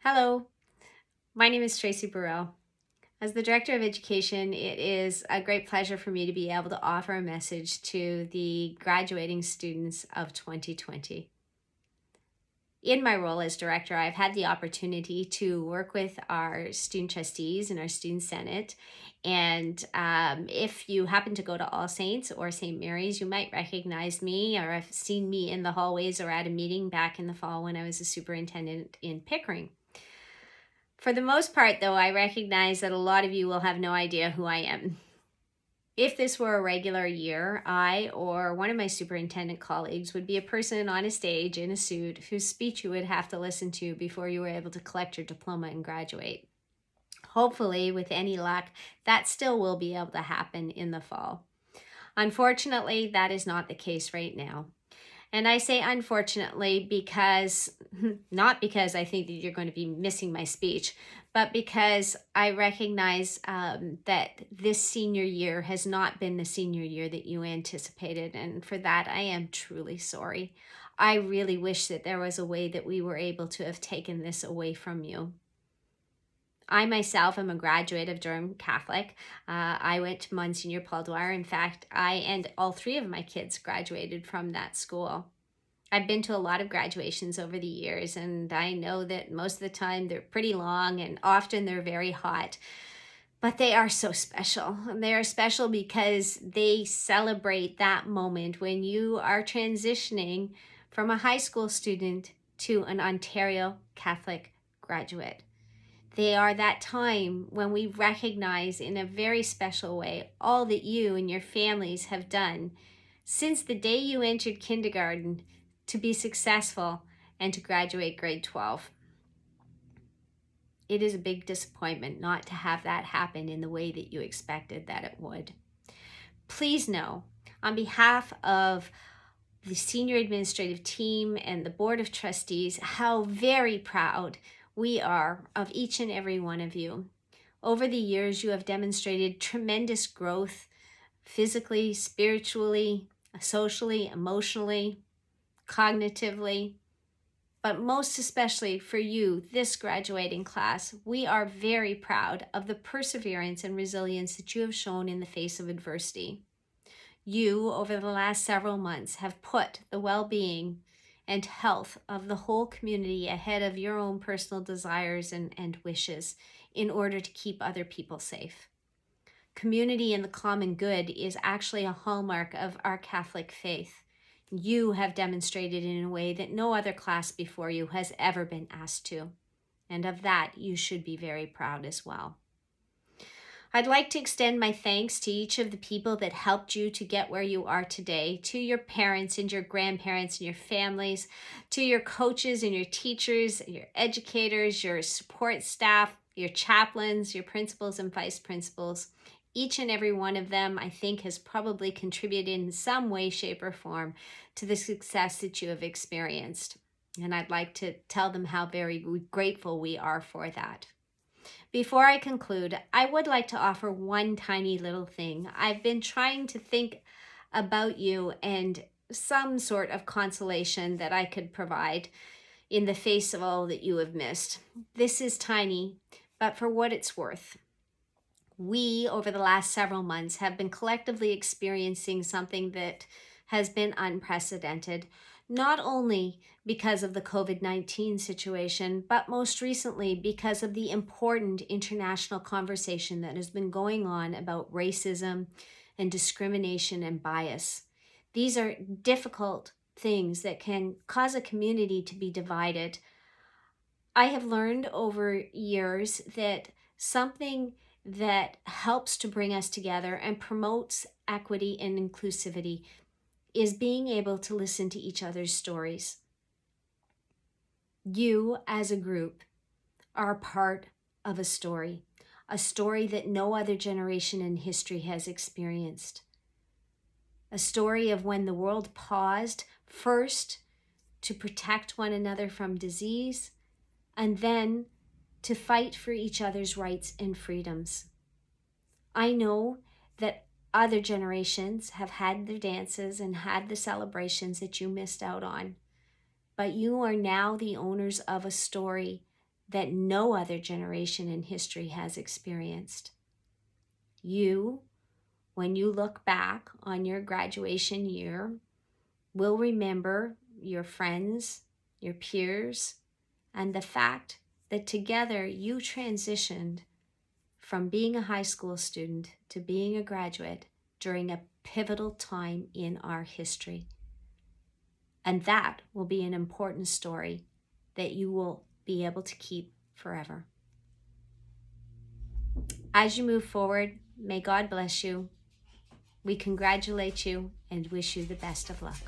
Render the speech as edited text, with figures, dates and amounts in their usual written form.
Hello, my name is Tracy Barill. As the Director of Education, it is a great pleasure for me to be able to offer a message to the graduating students of 2020. In my role as director, I've had the opportunity to work with our student trustees and our student senate. And if you happen to go to All Saints or St. Mary's, you might recognize me or have seen me in the hallways or at a meeting back in the fall when I was a superintendent in Pickering. For the most part, though, I recognize that a lot of you will have no idea who I am. If this were a regular year, I or one of my superintendent colleagues would be a person on a stage in a suit whose speech you would have to listen to before you were able to collect your diploma and graduate. Hopefully, with any luck, that still will be able to happen in the fall. Unfortunately, that is not the case right now. And I say unfortunately because, not because I think that you're going to be missing my speech, but because I recognize that this senior year has not been the senior year that you anticipated. And for that, I am truly sorry. I really wish that there was a way that we were able to have taken this away from you. I myself am a graduate of Durham Catholic. I went to Monsignor Paul Dwyer. In fact, I and all three of my kids graduated from that school. I've been to a lot of graduations over the years, and I know that most of the time they're pretty long and often they're very hot. But they are so special. They are special because they celebrate that moment when you are transitioning from a high school student to an Ontario Catholic graduate. They are that time when we recognize in a very special way all that you and your families have done since the day you entered kindergarten to be successful and to graduate grade 12. It is a big disappointment not to have that happen in the way that you expected that it would. Please know, on behalf of the senior administrative team and the board of trustees, how very proud we are of each and every one of you. Over the years, you have demonstrated tremendous growth physically, spiritually, socially, emotionally, cognitively, but most especially for you, this graduating class. We are very proud of the perseverance and resilience that you have shown in the face of adversity. You, over the last several months, have put the well-being and health of the whole community ahead of your own personal desires and wishes in order to keep other people safe. Community and the common good is actually a hallmark of our Catholic faith. You have demonstrated in a way that no other class before you has ever been asked to, and of that you should be very proud as well. I'd like to extend my thanks to each of the people that helped you to get where you are today, to your parents and your grandparents and your families, to your coaches and your teachers, your educators, your support staff, your chaplains, your principals and vice principals. Each and every one of them, I think, has probably contributed in some way, shape, or form to the success that you have experienced. And I'd like to tell them how very grateful we are for that. Before I conclude, I would like to offer one tiny little thing. I've been trying to think about you and some sort of consolation that I could provide in the face of all that you have missed. This is tiny, but for what it's worth. We, over the last several months, have been collectively experiencing something that has been unprecedented, not only because of the COVID-19 situation, but most recently because of the important international conversation that has been going on about racism and discrimination and bias. These are difficult things that can cause a community to be divided. I have learned over years that something that helps to bring us together and promotes equity and inclusivity is being able to listen to each other's stories. You, as a group, are part of a story that no other generation in history has experienced. A story of when the world paused first to protect one another from disease, and then to fight for each other's rights and freedoms. I know that other generations have had their dances and had the celebrations that you missed out on, but you are now the owners of a story that no other generation in history has experienced. You, when you look back on your graduation year, will remember your friends, your peers, and the fact that together you transitioned from being a high school student to being a graduate during a pivotal time in our history. And that will be an important story that you will be able to keep forever. As you move forward, may God bless you. We congratulate you and wish you the best of luck.